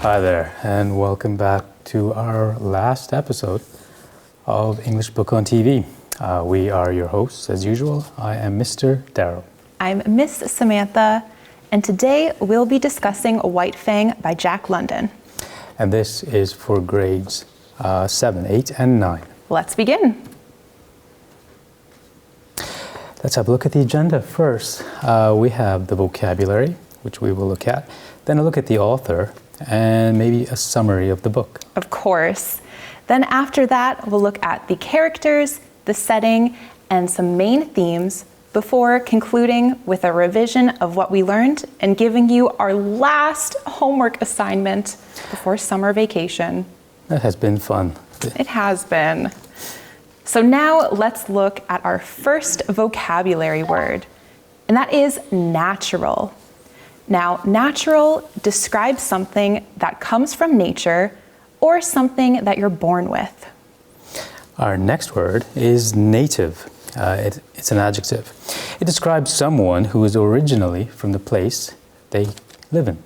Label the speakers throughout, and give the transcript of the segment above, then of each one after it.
Speaker 1: Hi there, and welcome back to our last episode of English Book on TV. We are your hosts, as usual. I am Mr. Daryl.
Speaker 2: I'm Miss Samantha, and today we'll be discussing White Fang by Jack London.
Speaker 1: And this is for grades 7, 8, and 9.
Speaker 2: Let's begin.
Speaker 1: Let's have a look at the agenda first. We have the vocabulary, which we will look at, then a look at the author, and maybe a summary of the book.
Speaker 2: Of course. Then after that, we'll look at the characters, the setting, and some main themes before concluding with a revision of what we learned and giving you our last homework assignment before summer vacation.
Speaker 1: That has been fun.
Speaker 2: It has been. So now let's look at our first vocabulary word, and that is natural. Now, natural describes something that comes from nature or something that you're born with.
Speaker 1: Our next word is native. It's an adjective. It describes someone who is originally from the place they live in.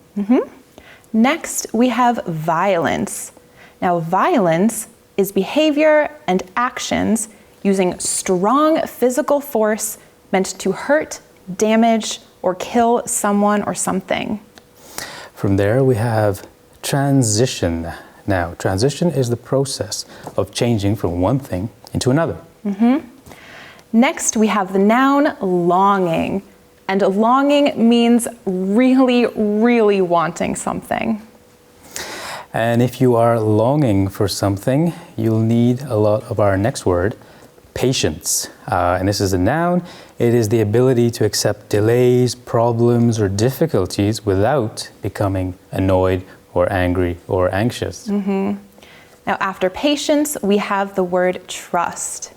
Speaker 2: Next, we have violence. Now, violence is behavior and actions using strong physical force meant to hurt, damage, or kill someone or something.
Speaker 1: From there, we have transition. Now, transition is the process of changing from one thing into another.
Speaker 2: Next, we have the noun longing. And longing means really, really wanting something.
Speaker 1: And if you are longing for something, you'll need a lot of our next word, patience. And this is a noun. It is the ability to accept delays, problems, or difficulties without becoming annoyed or angry or anxious.
Speaker 2: Now, after patience, we have the word trust.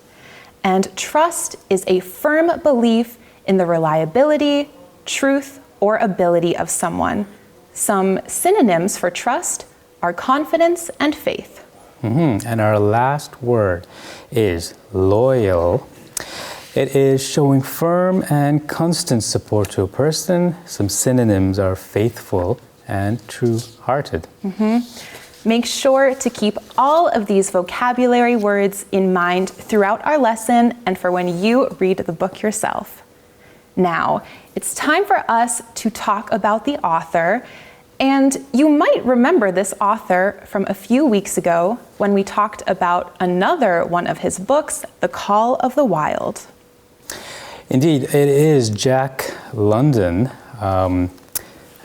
Speaker 2: And trust is a firm belief in the reliability, truth, or ability of someone. Some synonyms for trust are confidence and faith.
Speaker 1: And our last word is loyal. It is showing firm and constant support to a person. Some synonyms are faithful and true-hearted. Make
Speaker 2: sure to keep all of these vocabulary words in mind throughout our lesson and for when you read the book yourself. Now, it's time for us to talk about the author. And you might remember this author from a few weeks ago when we talked about another one of his books, The Call of the Wild.
Speaker 1: Indeed, it is Jack London, an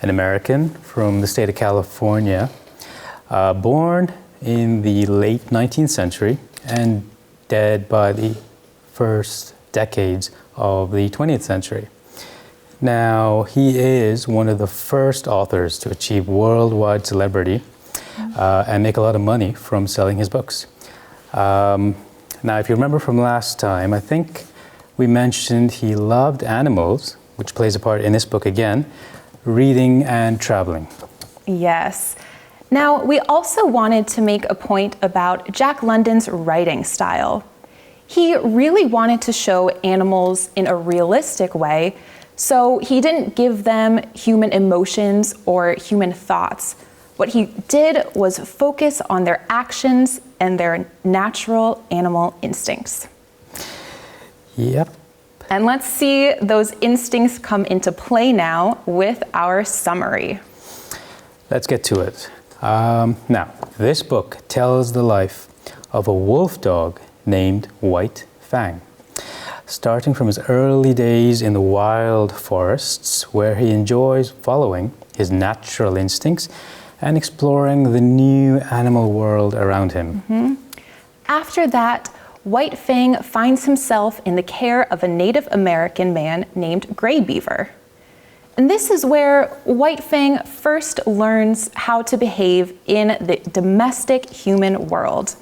Speaker 1: American from the state of California, born in the late 19th century and dead by the first decades of the 20th century. Now, he is one of the first authors to achieve worldwide celebrity and make a lot of money from selling his books. Now, if you remember from last time, I think we mentioned he loved animals, which plays a part in this book again, reading and traveling.
Speaker 2: Yes. Now, we also wanted to make a point about Jack London's writing style. He really wanted to show animals in a realistic way, so he didn't give them human emotions or human thoughts. What he did was focus on their actions and their natural animal instincts.
Speaker 1: Yep.
Speaker 2: And let's see those instincts come into play now with our summary.
Speaker 1: Let's get to it. Now, this book tells the life of a wolf dog named White Fang, starting from his early days in the wild forests where he enjoys following his natural instincts and exploring the new animal world around him.
Speaker 2: After that, White Fang finds himself in the care of a Native American man named Gray Beaver. And this is where White Fang first learns how to behave in the domestic human world.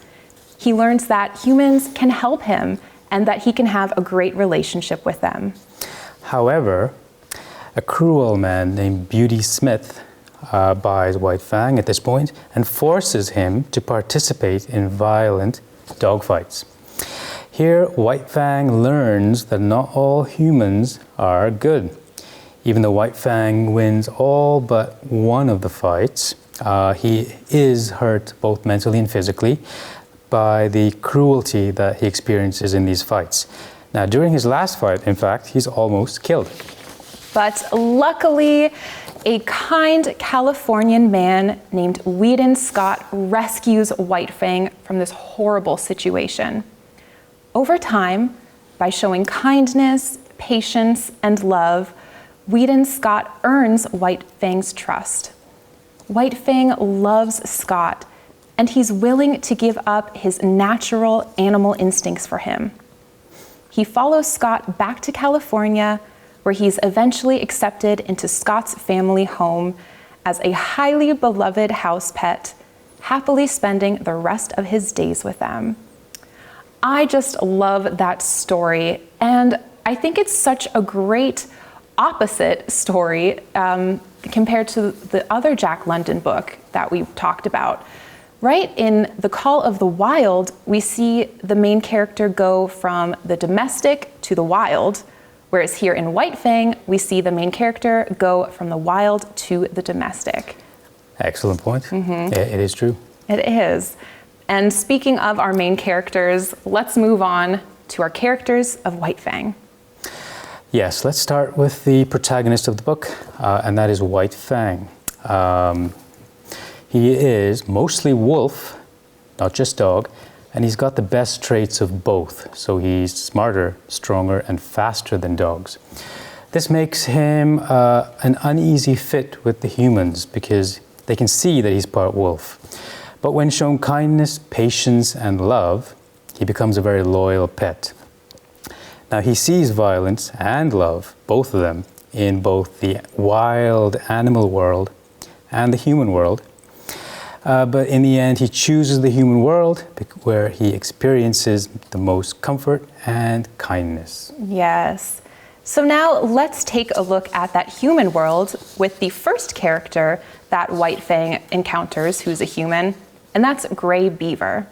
Speaker 2: He learns that humans can help him and that he can have a great relationship with them.
Speaker 1: However, a cruel man named Beauty Smith buys White Fang at this point and forces him to participate in violent dogfights. Here, White Fang learns that not all humans are good. Even though White Fang wins all but one of the fights, He is hurt both mentally and physically by the cruelty that he experiences in these fights. Now, during his last fight, in fact, he's almost killed.
Speaker 2: But luckily, a kind Californian man named Weedon Scott rescues White Fang from this horrible situation. Over time, by showing kindness, patience, and love, Weedon Scott earns White Fang's trust. White Fang loves Scott, and he's willing to give up his natural animal instincts for him. He follows Scott back to California, where he's eventually accepted into Scott's family home as a highly beloved house pet, happily spending the rest of his days with them. I just love that story, and I think it's such a great opposite story compared to the other Jack London book that we talked about. Right in The Call of the Wild, we see the main character go from the domestic to the wild, whereas here in White Fang, we see the main character go from the wild to the domestic.
Speaker 1: Excellent point. It is true.
Speaker 2: It is. And speaking of our main characters, let's move on to our characters of White Fang.
Speaker 1: Yes, let's start with the protagonist of the book, and that is White Fang. He is mostly wolf, not just dog, and he's got the best traits of both. So he's smarter, stronger, and faster than dogs. This makes him an uneasy fit with the humans because they can see that he's part wolf. But when shown kindness, patience, and love, he becomes a very loyal pet. Now he sees violence and love, both of them, in both the wild animal world and the human world. But in the end, he chooses the human world where he experiences the most comfort and kindness.
Speaker 2: Yes. So now let's take a look at that human world with the first character that White Fang encounters who's a human, and that's Gray Beaver.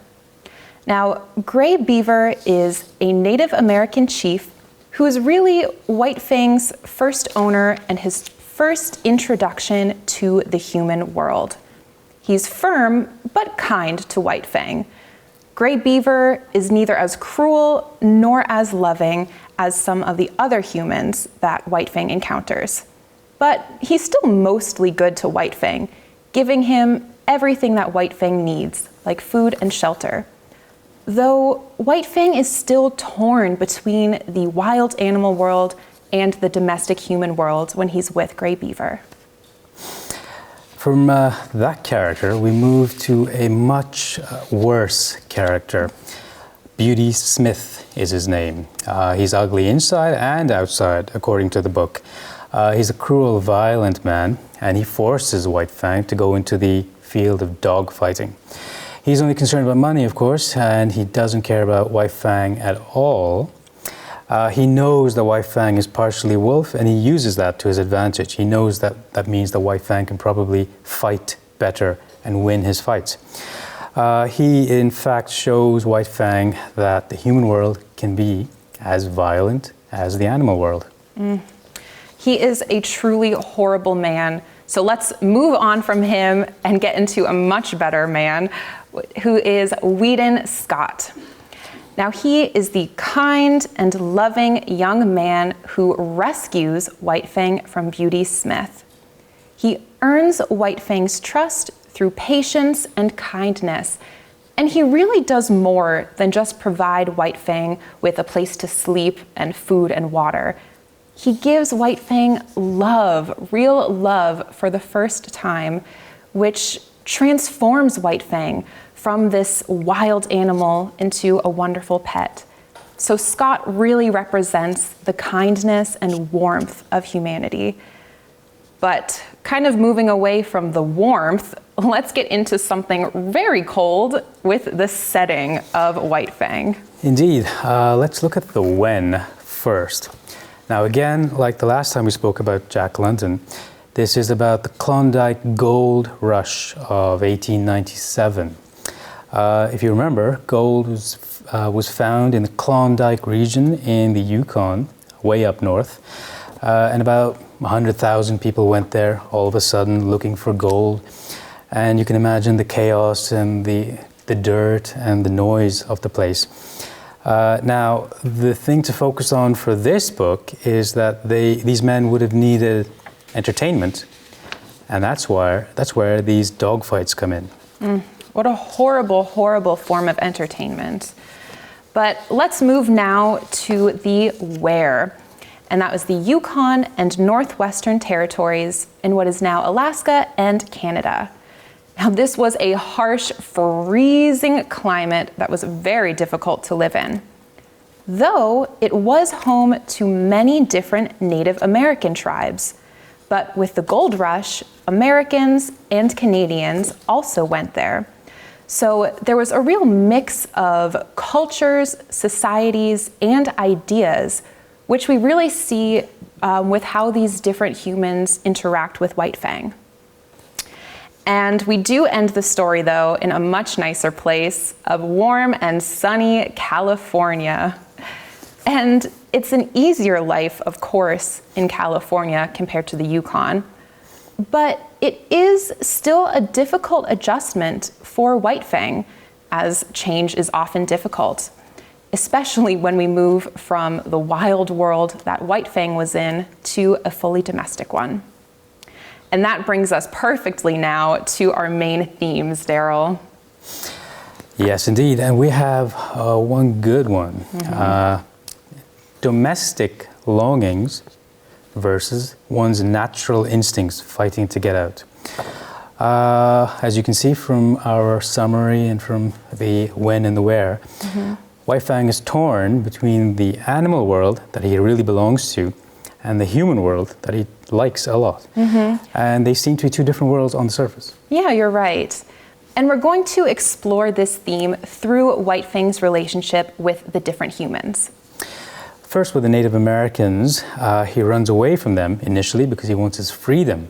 Speaker 2: Now, Gray Beaver is a Native American chief who is really White Fang's first owner and his first introduction to the human world. He's firm but kind to White Fang. Gray Beaver is neither as cruel nor as loving as some of the other humans that White Fang encounters. But he's still mostly good to White Fang, giving him everything that White Fang needs, like food and shelter. Though White Fang is still torn between the wild animal world and the domestic human world when he's with Gray Beaver.
Speaker 1: From that character, we move to a much worse character. Beauty Smith is his name. He's ugly inside and outside, according to the book. He's a cruel, violent man, and he forces White Fang to go into the field of dog fighting. He's only concerned about money, of course, and he doesn't care about White Fang at all. He knows that White Fang is partially wolf, and he uses that to his advantage. He knows that that means that White Fang can probably fight better and win his fights. He, in fact, shows White Fang that the human world can be as violent as the animal world.
Speaker 2: He is a truly horrible man. So let's move on from him and get into a much better man, who is Weedon Scott. Now, he is the kind and loving young man who rescues White Fang from Beauty Smith. He earns White Fang's trust through patience and kindness, and he really does more than just provide White Fang with a place to sleep and food and water. He gives White Fang love, real love, for the first time, which transforms White Fang from this wild animal into a wonderful pet. So Scott really represents the kindness and warmth of humanity. But kind of moving away from the warmth, let's get into something very cold with the setting of White Fang.
Speaker 1: Indeed. Let's look at the when first. Now again, like the last time we spoke about Jack London, this is about the Klondike gold rush of 1897. If you remember, gold was found in the Klondike region in the Yukon, way up north, and about 100,000 people went there all of a sudden looking for gold. And you can imagine the chaos and the dirt and the noise of the place. Now, the thing to focus on for this book is that these men would have needed entertainment, and that's where these dogfights come in.
Speaker 2: What a horrible, horrible form of entertainment. But let's move now to the where. And that was the Yukon and Northwestern Territories in what is now Alaska and Canada. Now, this was a harsh, freezing climate that was very difficult to live in. Though it was home to many different Native American tribes. But with the gold rush, Americans and Canadians also went there. So there was a real mix of cultures, societies, and ideas, which we really see with how these different humans interact with White Fang. And we do end the story, though, in a much nicer place of warm and sunny California. And it's an easier life, of course, in California compared to the Yukon. But it is still a difficult adjustment for White Fang, as change is often difficult, especially when we move from the wild world that White Fang was in to a fully domestic one. And that brings us perfectly now to our main themes, Daryl.
Speaker 1: Yes, indeed. And we have one good one. Domestic longings versus one's natural instincts fighting to get out. As you can see from our summary and from the when and the where, White Fang is torn between the animal world that he really belongs to and the human world that he likes a lot. And they seem to be two different worlds on the surface.
Speaker 2: Yeah, you're right. And we're going to explore this theme through White Fang's relationship with the different humans.
Speaker 1: First, with the Native Americans, he runs away from them initially because he wants his freedom.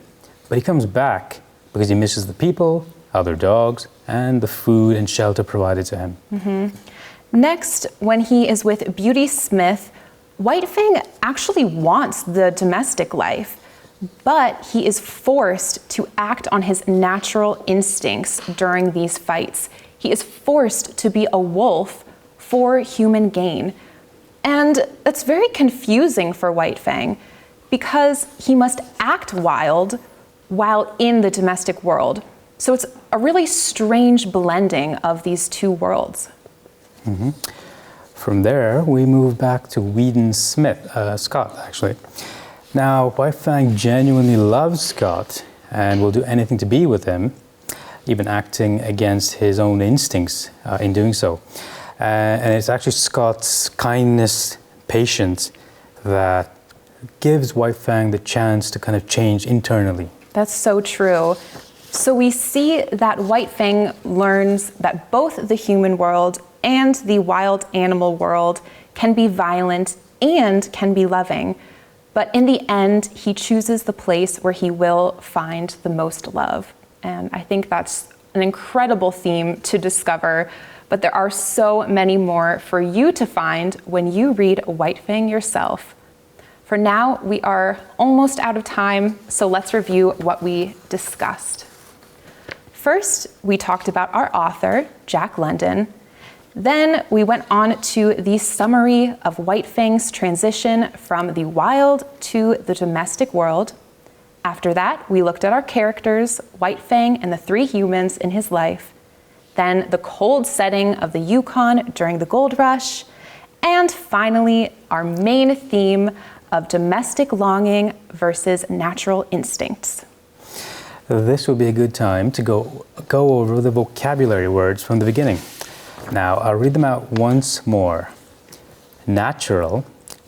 Speaker 1: But he comes back because he misses the people, other dogs, and the food and shelter provided to him. Next, when he is with Beauty Smith, White Fang actually wants the domestic life, but he is forced to act on his natural instincts during these fights. He is forced to be a wolf for human gain. And that's very confusing for White Fang because he must act wild while in the domestic world. So it's a really strange blending of these two worlds. From there, we move back to Scott, actually. Now, White Fang genuinely loves Scott and will do anything to be with him, even acting against his own instincts in doing so. And it's actually Scott's kindness, patience, that gives White Fang the chance to kind of change internally. That's so true. So we see that White Fang learns that both the human world and the wild animal world can be violent and can be loving. But in the end, he chooses the place where he will find the most love. And I think that's an incredible theme to discover, but there are so many more for you to find when you read White Fang yourself. For now, we are almost out of time, so let's review what we discussed. First, we talked about our author, Jack London. Then we went on to the summary of White Fang's transition from the wild to the domestic world. After that, we looked at our characters, White Fang and the three humans in his life. Then the cold setting of the Yukon during the gold rush. And finally, our main theme of domestic longing versus natural instincts. This will be a good time to go over the vocabulary words from the beginning. Now, I'll read them out once more. Natural,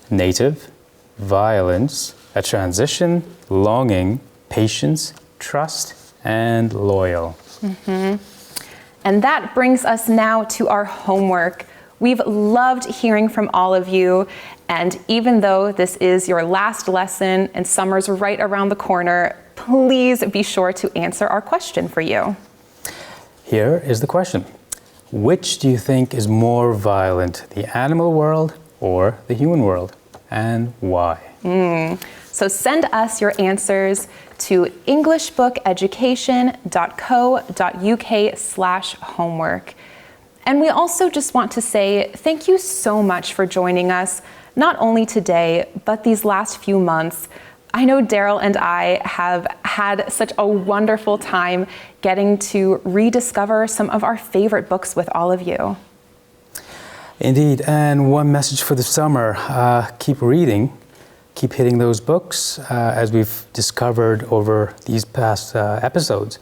Speaker 1: native, violence, a transition, longing, patience, trust, and loyal. And that brings us now to our homework. We've loved hearing from all of you, and even though this is your last lesson and summer's right around the corner, please be sure to answer our question for you. Here is the question. Which do you think is more violent, the animal world or the human world, and why?
Speaker 2: So send us your answers to englishbookeducation.co.uk/homework. And we also just want to say thank you so much for joining us, not only today, but these last few months. I know Daryl and I have had such a wonderful time getting to rediscover some of our favorite books with all of you.
Speaker 1: Indeed, and one message for the summer, keep reading, keep hitting those books, as we've discovered over these past episodes.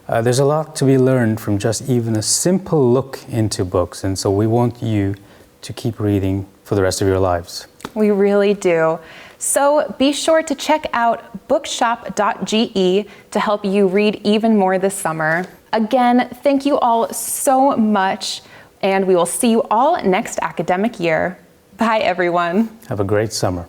Speaker 1: There's a lot to be learned from just even a simple look into books, and so we want you to keep reading for the rest of your lives.
Speaker 2: We really do. So be sure to check out bookshop.ge to help you read even more this summer. Again, thank you all so much, and we will see you all next academic year. Bye, everyone.
Speaker 1: Have a great summer.